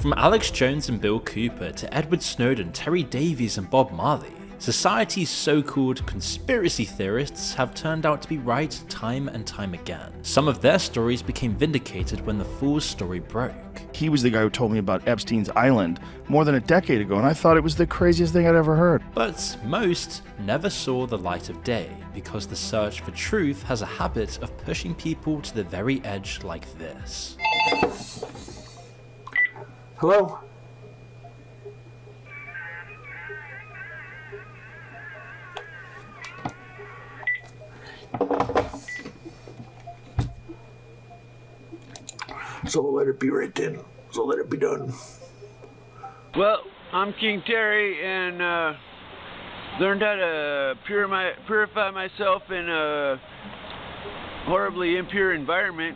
From Alex Jones and Bill Cooper to Edward Snowden, Terry Davies and Bob Marley, society's so-called conspiracy theorists have turned out to be right time and time again. Some of their stories became vindicated when the fool's story broke. He was the guy who told me about Epstein's island more than a decade ago, and I thought it was the craziest thing I'd ever heard. But most never saw the light of day because the search for truth has a habit of pushing people to the very edge like this. Hello? So let it be right then. So let it be done. Well, I'm King Terry and learned how to purify myself in a horribly impure environment.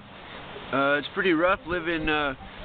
It's pretty rough living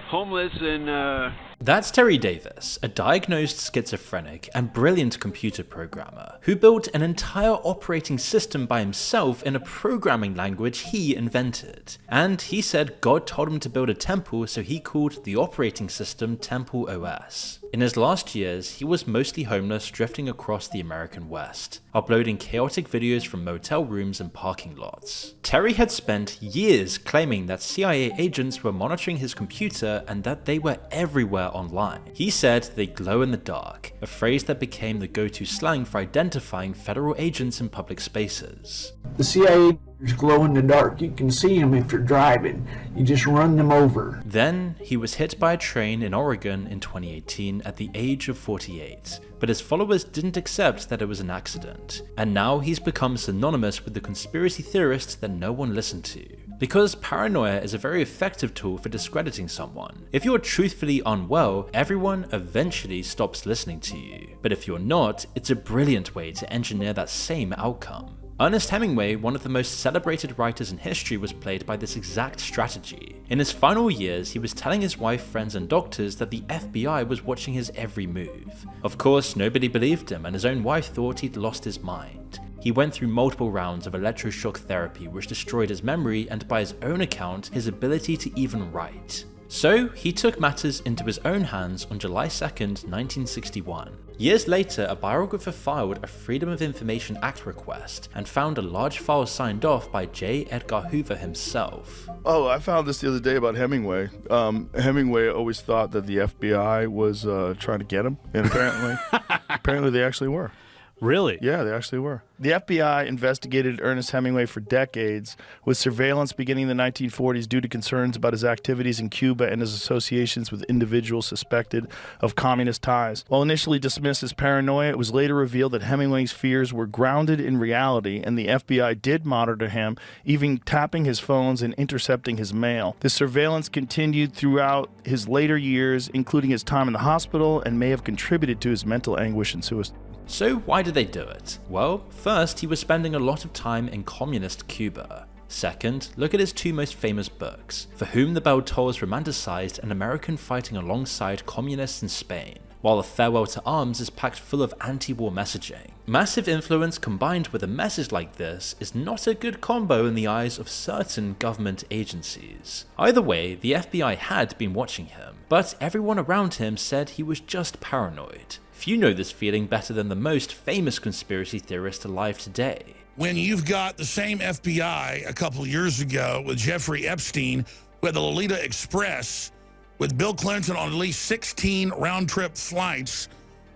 homeless and That's Terry Davis, a diagnosed schizophrenic and brilliant computer programmer who built an entire operating system by himself in a programming language he invented. And he said God told him to build a temple, so he called the operating system TempleOS. In his last years, he was mostly homeless, drifting across the American West, uploading chaotic videos from motel rooms and parking lots. Terry had spent years claiming that CIA agents were monitoring his computer and that they were everywhere online. He said they glow in the dark, a phrase that became the go-to slang for identifying federal agents in public spaces. The CIA glow in the dark. You can see them if you're driving. You just run them over. Then he was hit by a train in Oregon in 2018 at the age of 48, but his followers didn't accept that it was an accident, and now he's become synonymous with the conspiracy theorist that no one listened to. Because paranoia is a very effective tool for discrediting someone. If you're truthfully unwell, everyone eventually stops listening to you. But if you're not, it's a brilliant way to engineer that same outcome. Ernest Hemingway, one of the most celebrated writers in history, was plagued by this exact strategy. In his final years, he was telling his wife, friends and doctors that the FBI was watching his every move. Of course, nobody believed him and his own wife thought he'd lost his mind. He went through multiple rounds of electroshock therapy which destroyed his memory and, by his own account, his ability to even write. So he took matters into his own hands on July 2nd, 1961. Years later, a biographer filed a Freedom of Information Act request and found a large file signed off by J. Edgar Hoover himself. Oh, I found this the other day about Hemingway. Hemingway always thought that the FBI was trying to get him, and apparently they actually were. Really? Yeah, they actually were. The FBI investigated Ernest Hemingway for decades, with surveillance beginning in the 1940s due to concerns about his activities in Cuba and his associations with individuals suspected of communist ties. While initially dismissed as paranoia, it was later revealed that Hemingway's fears were grounded in reality, and the FBI did monitor him, even tapping his phones and intercepting his mail. The surveillance continued throughout his later years, including his time in the hospital, and may have contributed to his mental anguish and suicide. So why did they do it? Well, first, he was spending a lot of time in communist Cuba. Second, look at his two most famous books, For Whom the Bell Tolls romanticized an American fighting alongside communists in Spain, while A Farewell to Arms is packed full of anti-war messaging. Massive influence combined with a message like this is not a good combo in the eyes of certain government agencies. Either way, the FBI had been watching him, but everyone around him said he was just paranoid. Few know this feeling better than the most famous conspiracy theorist alive today. When you've got the same FBI a couple of years ago with Jeffrey Epstein, with the Lolita Express, with Bill Clinton on at least 16 round-trip flights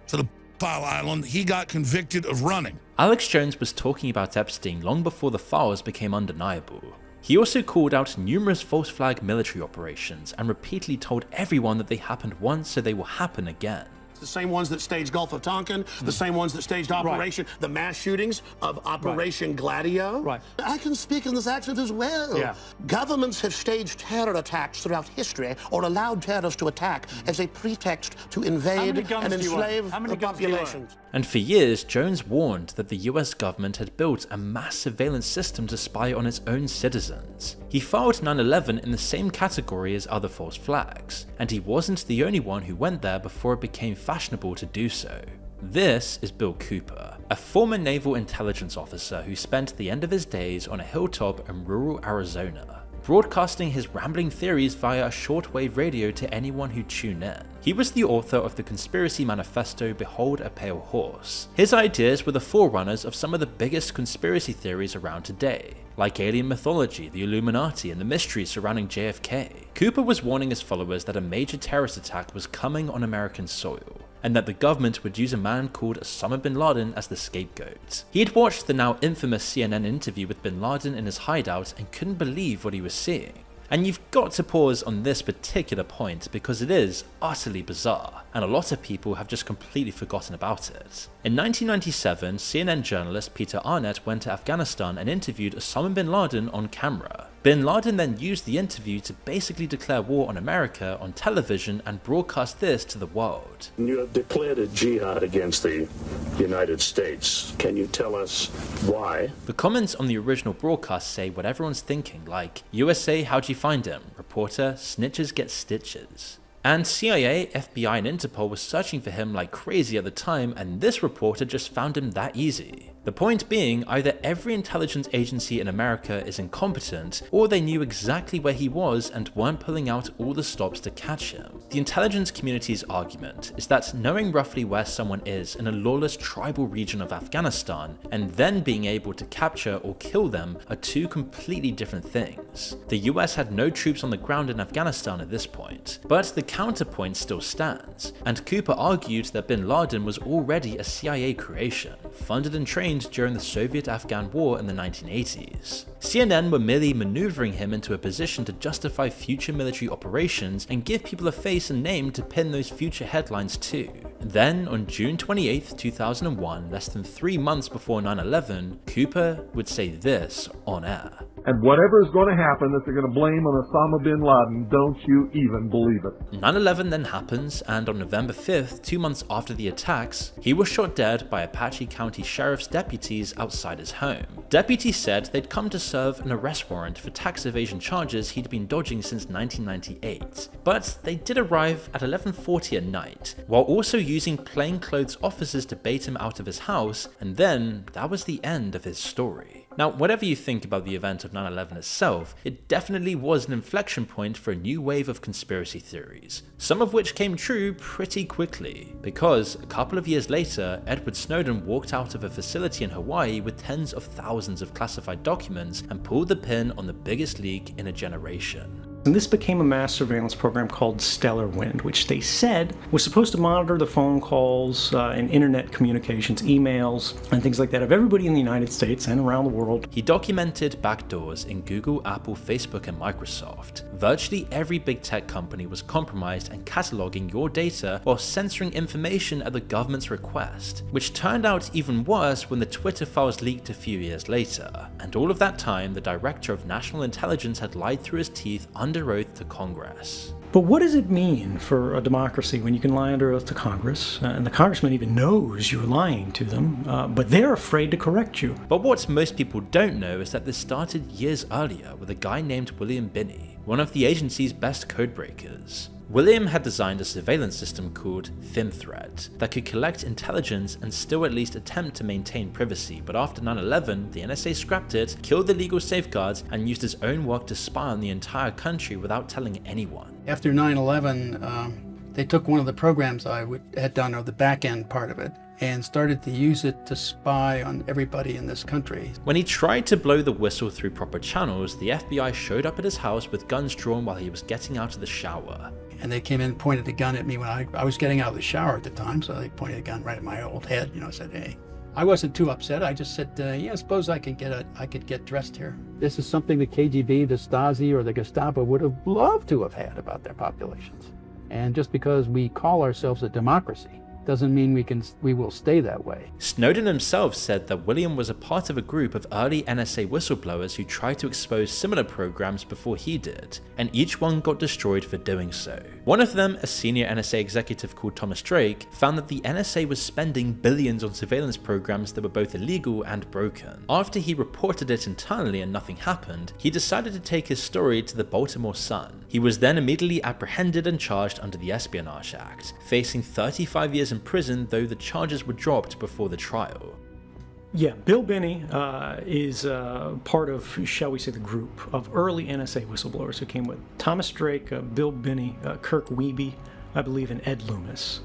to the File Island, he got convicted of running. Alex Jones was talking about Epstein long before the files became undeniable. He also called out numerous false flag military operations and repeatedly told everyone that they happened once so they will happen again. The same ones that staged Gulf of Tonkin, the same ones that staged Operation, the mass shootings of Operation Gladio. Right. I can speak in this accent as well. Yeah. Governments have staged terror attacks throughout history or allowed terrorists to attack as a pretext to invade and enslave the populations. And for years, Jones warned that the US government had built a mass surveillance system to spy on its own citizens. He filed 9/11 in the same category as other false flags, and he wasn't the only one who went there before it became fashionable to do so. This is Bill Cooper, a former naval intelligence officer who spent the end of his days on a hilltop in rural Arizona. broadcasting his rambling theories via a shortwave radio to anyone who tuned in. He was the author of the conspiracy manifesto Behold a Pale Horse. His ideas were the forerunners of some of the biggest conspiracy theories around today, like alien mythology, the Illuminati, and the mysteries surrounding JFK. Cooper was warning his followers that a major terrorist attack was coming on American soil, and that the government would use a man called Osama bin Laden as the scapegoat. He had watched the now infamous CNN interview with bin Laden in his hideout and couldn't believe what he was seeing. And you've got to pause on this particular point because it is utterly bizarre, and a lot of people have just completely forgotten about it. In 1997, CNN journalist Peter Arnett went to Afghanistan and interviewed Osama bin Laden on camera. Bin Laden then used the interview to basically declare war on America on television and broadcast this to the world. You have declared a jihad against the United States. Can you tell us why? The comments on the original broadcast say what everyone's thinking, like, USA, how'd you find him? Reporter, snitches get stitches. And CIA, FBI, and Interpol were searching for him like crazy at the time, and this reporter just found him that easy. The point being, either every intelligence agency in America is incompetent, or they knew exactly where he was and weren't pulling out all the stops to catch him. The intelligence community's argument is that knowing roughly where someone is in a lawless tribal region of Afghanistan, and then being able to capture or kill them are two completely different things. The US had no troops on the ground in Afghanistan at this point, but the counterpoint still stands, and Cooper argued that bin Laden was already a CIA creation, funded and trained during the Soviet-Afghan War in the 1980s. CNN were merely maneuvering him into a position to justify future military operations and give people a face and name to pin those future headlines to. Then, on June 28, 2001, less than 3 months before 9/11, Cooper would say this on air. And whatever is going to happen that they're going to blame on Osama bin Laden, don't you even believe it. 9/11 then happens, and on November 5th, 2 months after the attacks, he was shot dead by Apache County Sheriff's deputies outside his home. Deputies said they'd come to serve an arrest warrant for tax evasion charges he'd been dodging since 1998. But they did arrive at 11:40 at night, while also using plainclothes officers to bait him out of his house, and then that was the end of his story. Now, whatever you think about the event of 9/11 itself, it definitely was an inflection point for a new wave of conspiracy theories, some of which came true pretty quickly, because a couple of years later, Edward Snowden walked out of a facility in Hawaii with tens of thousands of classified documents and pulled the pin on the biggest leak in a generation. And this became a mass surveillance program called Stellar Wind, which they said was supposed to monitor the phone calls and internet communications, emails, and things like that of everybody in the United States and around the world. He documented backdoors in Google, Apple, Facebook, and Microsoft. Virtually every big tech company was compromised and cataloging your data while censoring information at the government's request, which turned out even worse when the Twitter files leaked a few years later. And all of that time, the Director of National Intelligence had lied through his teeth under oath to Congress. But what does it mean for a democracy when you can lie under oath to Congress, and the congressman even knows you're lying to them, but they're afraid to correct you? But what most people don't know is that this started years earlier with a guy named William Binney, one of the agency's best codebreakers. William had designed a surveillance system called ThinThread that could collect intelligence and still at least attempt to maintain privacy, but after 9/11, the NSA scrapped it, killed the legal safeguards, and used his own work to spy on the entire country without telling anyone. After 9/11, they took one of the programs I had done, or the back end part of it, and started to use it to spy on everybody in this country. When he tried to blow the whistle through proper channels, the FBI showed up at his house with guns drawn while he was getting out of the shower. And they came in and pointed a gun at me when I was getting out of the shower at the time, so they pointed a gun right at my old head, said, hey. I wasn't too upset. I just said, yeah, suppose I could get dressed here. This is something the KGB, the Stasi, or the Gestapo would have loved to have had about their populations. And just because we call ourselves a democracy doesn't mean we will stay that way. Snowden himself said that William was a part of a group of early NSA whistleblowers who tried to expose similar programs before he did, and each one got destroyed for doing so. One of them, a senior NSA executive called Thomas Drake, found that the NSA was spending billions on surveillance programs that were both illegal and broken. After he reported it internally and nothing happened, he decided to take his story to the Baltimore Sun. He was then immediately apprehended and charged under the Espionage Act, facing 35 years in prison, though the charges were dropped before the trial. Yeah, Bill Binney is part of, shall we say, the group of early NSA whistleblowers who came with Thomas Drake, Bill Binney, Kirk Wiebe, I believe, and Ed Loomis.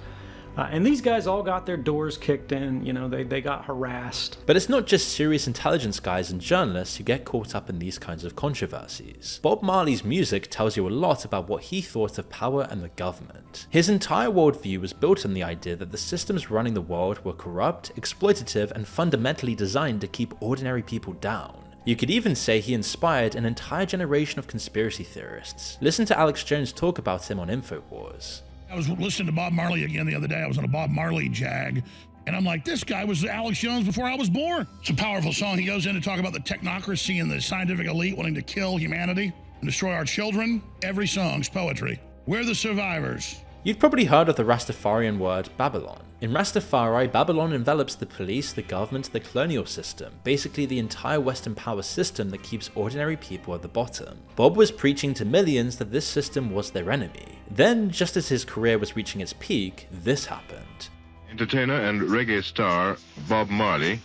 And these guys all got their doors kicked in, you know, they got harassed. But it's not just serious intelligence guys and journalists who get caught up in these kinds of controversies. Bob Marley's music tells you a lot about what he thought of power and the government. His entire worldview was built on the idea that the systems running the world were corrupt, exploitative, and fundamentally designed to keep ordinary people down. You could even say he inspired an entire generation of conspiracy theorists. Listen to Alex Jones talk about him on InfoWars. I was listening to Bob Marley again the other day. I was on a Bob Marley jag, and I'm like, this guy was Alex Jones before I was born. It's a powerful song. He goes in to talk about the technocracy and the scientific elite wanting to kill humanity and destroy our children. Every song's poetry. We're the survivors. You've probably heard of the Rastafarian word Babylon. In Rastafari, Babylon envelops the police, the government, the colonial system, basically the entire Western power system that keeps ordinary people at the bottom. Bob was preaching to millions that this system was their enemy. Then, just as his career was reaching its peak, this happened. Entertainer and reggae star Bob Marley,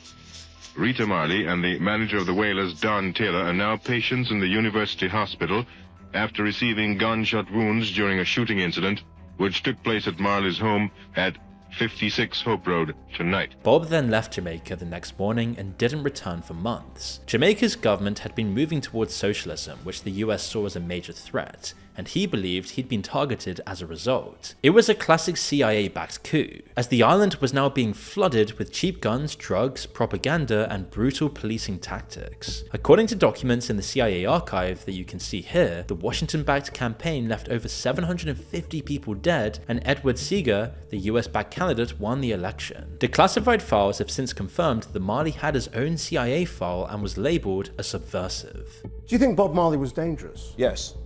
Rita Marley, and the manager of the Wailers, Don Taylor, are now patients in the University Hospital after receiving gunshot wounds during a shooting incident which took place at Marley's home at 56 Hope Road tonight. Bob then left Jamaica the next morning and didn't return for months. Jamaica's government had been moving towards socialism, which the US saw as a major threat, and he believed he'd been targeted as a result. It was a classic CIA-backed coup, as the island was now being flooded with cheap guns, drugs, propaganda, and brutal policing tactics. According to documents in the CIA archive that you can see here, the Washington-backed campaign left over 750 people dead, and Edward Seeger, the US-backed candidate, won the election. Declassified files have since confirmed that Marley had his own CIA file and was labeled a subversive. Do you think Bob Marley was dangerous? Yes.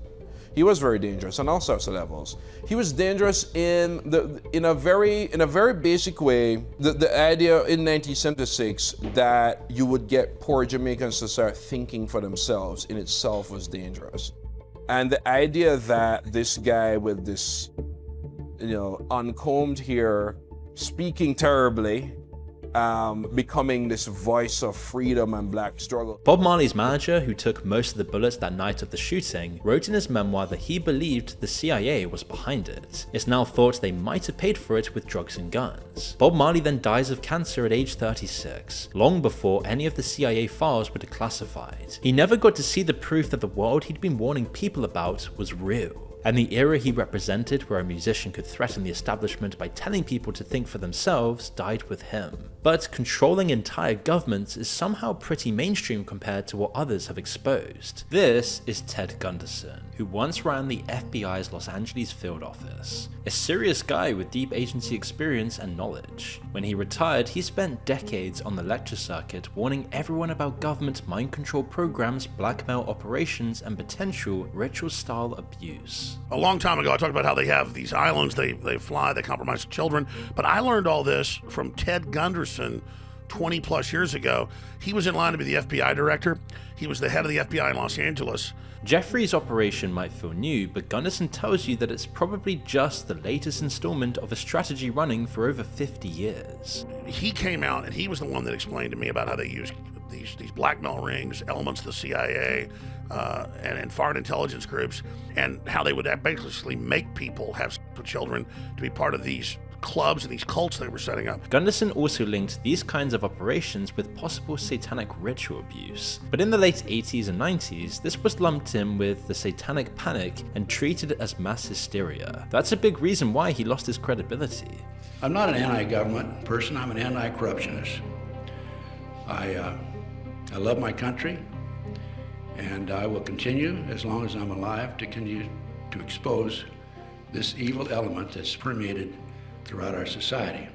He was very dangerous on all sorts of levels. He was dangerous in a very basic way. The idea in 1976 that you would get poor Jamaicans to start thinking for themselves in itself was dangerous. And the idea that this guy with this, uncombed hair, speaking terribly, becoming this voice of freedom and black struggle. Bob Marley's manager, who took most of the bullets that night of the shooting, wrote in his memoir that he believed the CIA was behind it. It's now thought they might have paid for it with drugs and guns. Bob Marley then dies of cancer at age 36, long before any of the CIA files were declassified. He never got to see the proof that the world he'd been warning people about was real. And the era he represented, where a musician could threaten the establishment by telling people to think for themselves, died with him. But controlling entire governments is somehow pretty mainstream compared to what others have exposed. This is Ted Gunderson, who once ran the FBI's Los Angeles field office. A serious guy with deep agency experience and knowledge. When he retired, he spent decades on the lecture circuit warning everyone about government mind control programs, blackmail operations, and potential ritual-style abuse. A long time ago, I talked about how they have these islands, they fly, they compromise children, but I learned all this from Ted Gunderson 20 plus years ago. He was in line to be the FBI director. He was the head of the FBI in Los Angeles. Jeffrey's operation might feel new, but Gunderson tells you that it's probably just the latest installment of a strategy running for over 50 years. He came out and he was the one that explained to me about how they use these blackmail rings, elements of the CIA, and foreign intelligence groups, and how they would basically make people have sex with children to be part of these clubs and these cults they were setting up. Gunderson also linked these kinds of operations with possible satanic ritual abuse. But in the late 80s and 90s, this was lumped in with the satanic panic and treated as mass hysteria. That's a big reason why he lost his credibility. I'm not an anti-government person, I'm an anti-corruptionist. I love my country, and I will continue, as long as I'm alive, to continue to expose this evil element that's permeated throughout our society.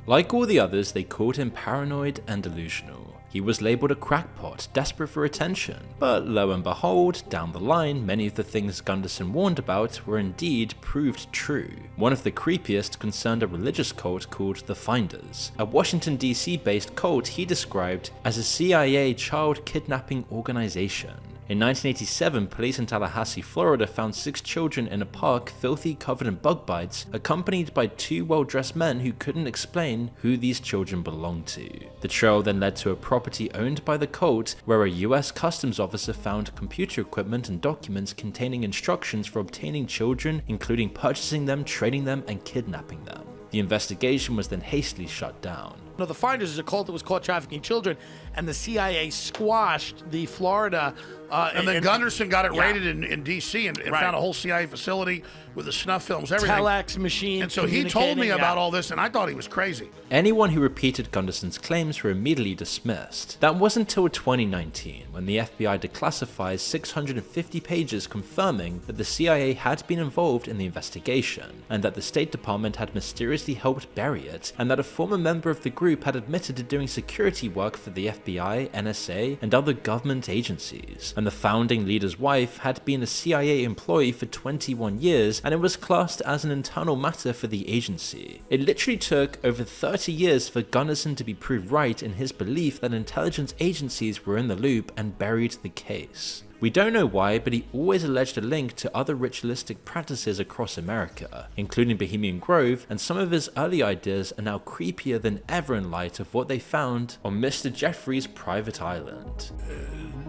Like all the others, they called him paranoid and delusional. He was labeled a crackpot, desperate for attention. But lo and behold, down the line, many of the things Gunderson warned about were indeed proved true. One of the creepiest concerned a religious cult called The Finders, a Washington DC based cult he described as a CIA child kidnapping organization. In 1987, police in Tallahassee, Florida found 6 children in a park filthy, covered in bug bites, accompanied by 2 well-dressed men who couldn't explain who these children belonged to. The trail then led to a property owned by the cult, where a US customs officer found computer equipment and documents containing instructions for obtaining children, including purchasing them, trading them, and kidnapping them. The investigation was then hastily shut down. No, the Finders is a cult that was caught trafficking children, and the CIA squashed the Florida. And then Gunderson got it raided in D.C. and found a whole CIA facility with the snuff films, everything. Telex machine. And so he told me about all this, and I thought he was crazy. Anyone who repeated Gunderson's claims were immediately dismissed. That wasn't until 2019, when the FBI declassified 650 pages confirming that the CIA had been involved in the investigation, and that the State Department had mysteriously helped bury it, and that a former member of the group had admitted to doing security work for the FBI, NSA, and other government agencies. And the founding leader's wife had been a CIA employee for 21 years, and it was classed as an internal matter for the agency. It literally took over 30 years for Gunderson to be proved right in his belief that intelligence agencies were in the loop and buried the case. We don't know why, but he always alleged a link to other ritualistic practices across America, including Bohemian Grove, and some of his early ideas are now creepier than ever in light of what they found on Mr. Jeffrey's private island.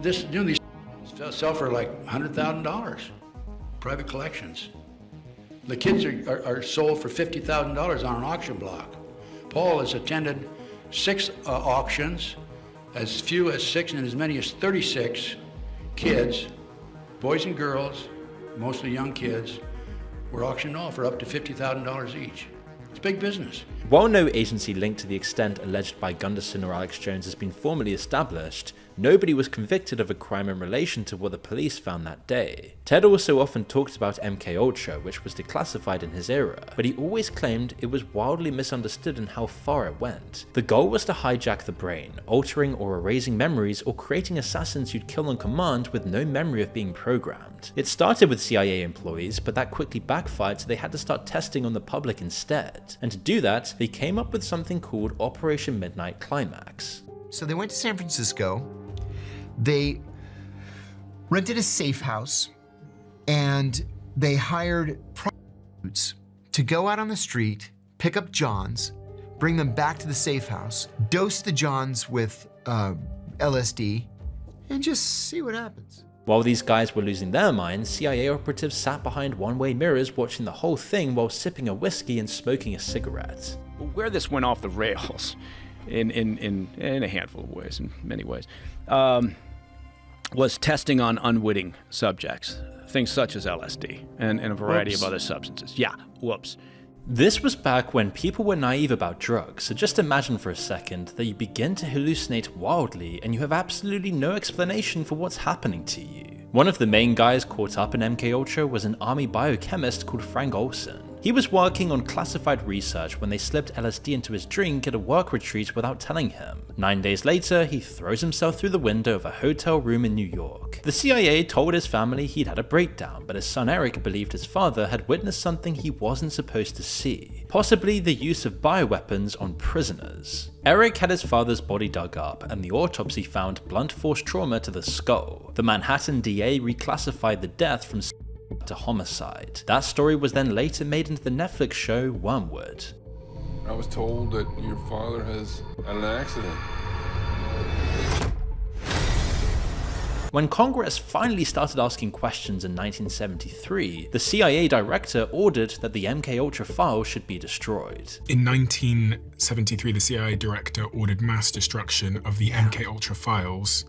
These sell for like $100,000, private collections. The kids are sold for $50,000 on an auction block. Paul has attended 6 auctions, as few as 6 and as many as 36 kids, boys and girls, mostly young kids, were auctioned off for up to $50,000 each. It's big business. While no agency linked to the extent alleged by Gunderson or Alex Jones has been formally established, nobody was convicted of a crime in relation to what the police found that day. Ted also often talked about MKUltra, which was declassified in his era, but he always claimed it was wildly misunderstood in how far it went. The goal was to hijack the brain, altering or erasing memories or creating assassins you'd kill on command with no memory of being programmed. It started with CIA employees, but that quickly backfired, so they had to start testing on the public instead. And to do that, they came up with something called Operation Midnight Climax. So they went to San Francisco, they rented a safe house, and they hired prostitutes to go out on the street, pick up Johns, bring them back to the safe house, dose the Johns with LSD, and just see what happens. While these guys were losing their minds, CIA operatives sat behind one-way mirrors watching the whole thing while sipping a whiskey and smoking a cigarette. Where this went off the rails, in a handful of ways, in many ways, was testing on unwitting subjects, things such as LSD and a variety of other substances. Yeah, whoops. This was back when people were naive about drugs, so just imagine for a second that you begin to hallucinate wildly and you have absolutely no explanation for what's happening to you. One of the main guys caught up in MKUltra was an army biochemist called Frank Olson. He was working on classified research when they slipped LSD into his drink at a work retreat without telling him. 9 days later, he throws himself through the window of a hotel room in New York. The CIA told his family he'd had a breakdown, but his son Eric believed his father had witnessed something he wasn't supposed to see, possibly the use of bioweapons on prisoners. Eric had his father's body dug up, and the autopsy found blunt force trauma to the skull. The Manhattan DA reclassified the death from to homicide. That story was then later made into the Netflix show Wormwood. I was told that your father has had an accident. When Congress finally started asking questions in 1973, the CIA director ordered that the MKUltra files should be destroyed. In 1973, the CIA director ordered mass destruction of the MKUltra files.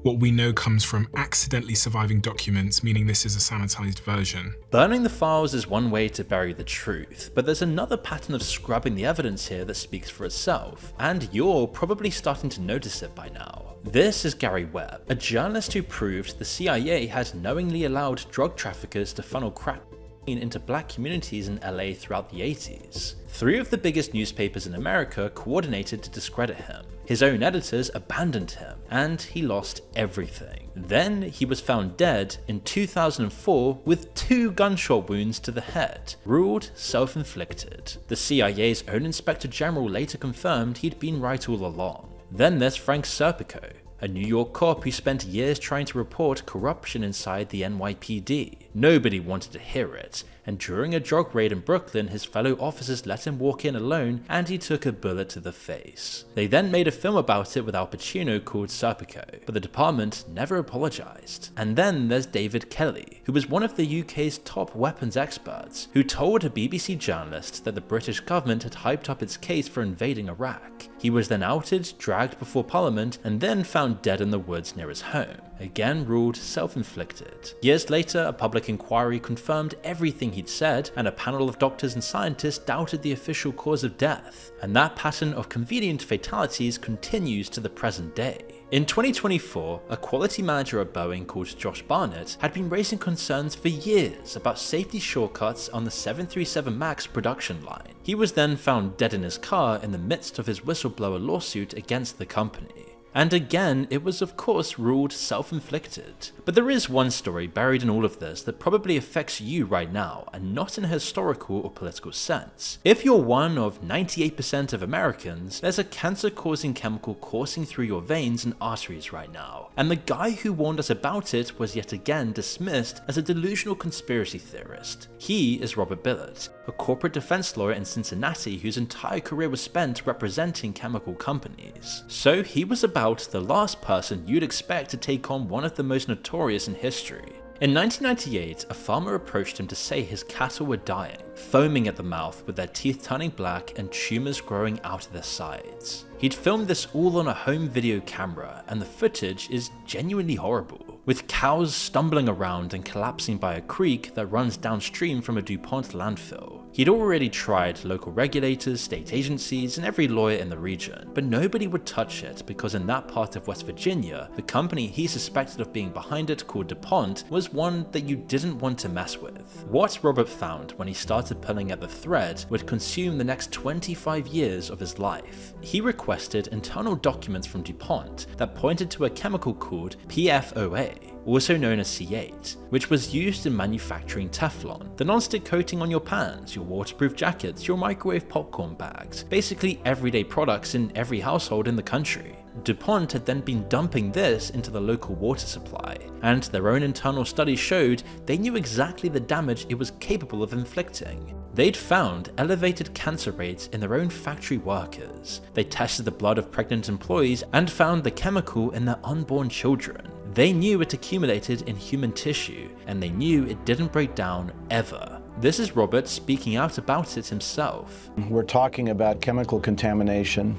What we know comes from accidentally surviving documents, meaning this is a sanitized version. Burning the files is one way to bury the truth, but there's another pattern of scrubbing the evidence here that speaks for itself, and you're probably starting to notice it by now. This is Gary Webb, a journalist who proved the CIA had knowingly allowed drug traffickers to funnel crack into black communities in LA throughout the 80s. 3 of the biggest newspapers in America coordinated to discredit him. His own editors abandoned him, and he lost everything. Then he was found dead in 2004 with 2 gunshot wounds to the head, ruled self-inflicted. The CIA's own Inspector General later confirmed he'd been right all along. Then there's Frank Serpico. a New York cop who spent years trying to report corruption inside the NYPD. Nobody wanted to hear it, and during a drug raid in Brooklyn, his fellow officers let him walk in alone and he took a bullet to the face. They then made a film about it with Al Pacino called Serpico, but the department never apologized. And then there's David Kelly, who was one of the UK's top weapons experts, who told a BBC journalist that the British government had hyped up its case for invading Iraq. He was then outed, dragged before Parliament, and then found dead in the woods near his home, again ruled self-inflicted. Years later, a public inquiry confirmed everything he'd said, and a panel of doctors and scientists doubted the official cause of death, and that pattern of convenient fatalities continues to the present day. In 2024, a quality manager at Boeing called Josh Barnett had been raising concerns for years about safety shortcuts on the 737 MAX production line. He was then found dead in his car in the midst of his whistleblower lawsuit against the company. And again, it was of course ruled self-inflicted. But there is one story buried in all of this that probably affects you right now, and not in a historical or political sense. If you're one of 98% of Americans, there's a cancer-causing chemical coursing through your veins and arteries right now. And the guy who warned us about it was yet again dismissed as a delusional conspiracy theorist. He is Robert Bilott, a corporate defense lawyer in Cincinnati whose entire career was spent representing chemical companies. So he was about the last person you'd expect to take on one of the most notorious in history. In 1998, a farmer approached him to say his cattle were dying, foaming at the mouth with their teeth turning black and tumors growing out of their sides. He'd filmed this all on a home video camera, and the footage is genuinely horrible, with cows stumbling around and collapsing by a creek that runs downstream from a DuPont landfill. He'd already tried local regulators, state agencies, and every lawyer in the region, but nobody would touch it because in that part of West Virginia, the company he suspected of being behind it, called DuPont, was one that you didn't want to mess with. What Robert found when he started pulling at the thread would consume the next 25 years of his life. He requested internal documents from DuPont that pointed to a chemical called PFOA, also known as C8, which was used in manufacturing Teflon, the non-stick coating on your pans, your waterproof jackets, your microwave popcorn bags, basically everyday products in every household in the country. DuPont had then been dumping this into the local water supply, and their own internal studies showed they knew exactly the damage it was capable of inflicting. They'd found elevated cancer rates in their own factory workers. They tested the blood of pregnant employees and found the chemical in their unborn children. They knew it accumulated in human tissue, and they knew it didn't break down ever. This is Robert speaking out about it himself. We're talking about chemical contamination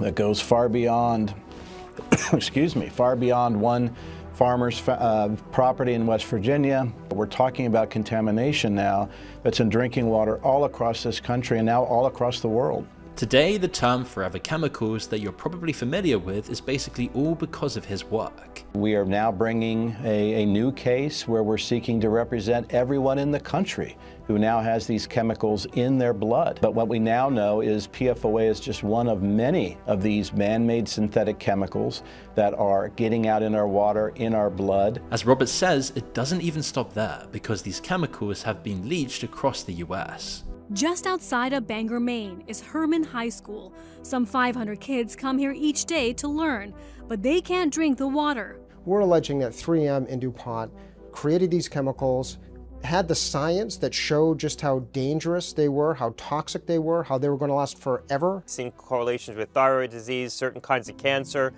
that goes far beyond, far beyond one farmer's property in West Virginia. We're talking about contamination now that's in drinking water all across this country and now all across the world. Today, the term forever chemicals that you're probably familiar with is basically all because of his work. We are now bringing a new case where we're seeking to represent everyone in the country who now has these chemicals in their blood. But what we now know is PFOA is just one of many of these man-made synthetic chemicals that are getting out in our water, in our blood. As Robert says, it doesn't even stop there because these chemicals have been leached across the US. Just outside of Bangor, Maine is Herman High School. Some 500 kids come here each day to learn, but they can't drink the water. We're alleging that 3M and DuPont created these chemicals, had the science that showed just how dangerous they were, how toxic they were, how they were going to last forever. Seen correlations with thyroid disease, certain kinds of cancer,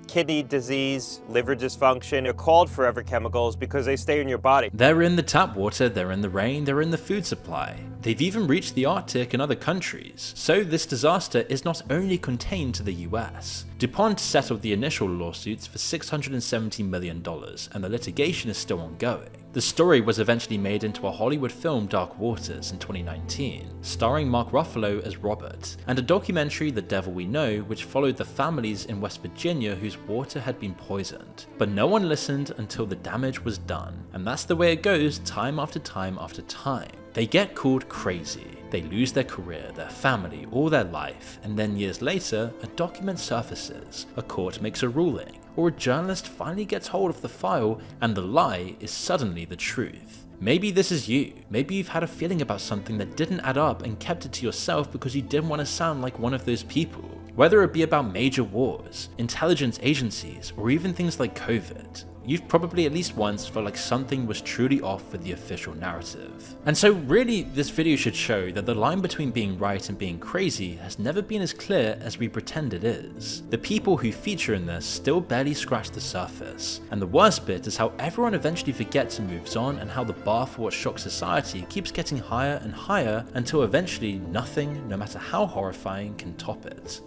kidney disease, liver dysfunction. They're called forever chemicals because they stay in your body. They're in the tap water, they're in the rain, they're in the food supply. They've even reached the Arctic and other countries. So this disaster is not only contained to the US. DuPont settled the initial lawsuits for $670 million, and the litigation is still ongoing. The story was eventually made into a Hollywood film, Dark Waters, in 2019, starring Mark Ruffalo as Robert, and a documentary, The Devil We Know, which followed the families in West Virginia whose water had been poisoned. But no one listened until the damage was done, and that's the way it goes time after time after time. They get called crazy. They lose their career, their family, all their life, and then years later, a document surfaces, a court makes a ruling, or a journalist finally gets hold of the file, and the lie is suddenly the truth. Maybe this is you. Maybe you've had a feeling about something that didn't add up and kept it to yourself because you didn't want to sound like one of those people. Whether it be about major wars, intelligence agencies, or even things like COVID, you've probably at least once felt like something was truly off with the official narrative. And so really, this video should show that the line between being right and being crazy has never been as clear as we pretend it is. The people who feature in this still barely scratch the surface, and the worst bit is how everyone eventually forgets and moves on, and how the bar for what shocks society keeps getting higher and higher until eventually nothing, no matter how horrifying, can top it.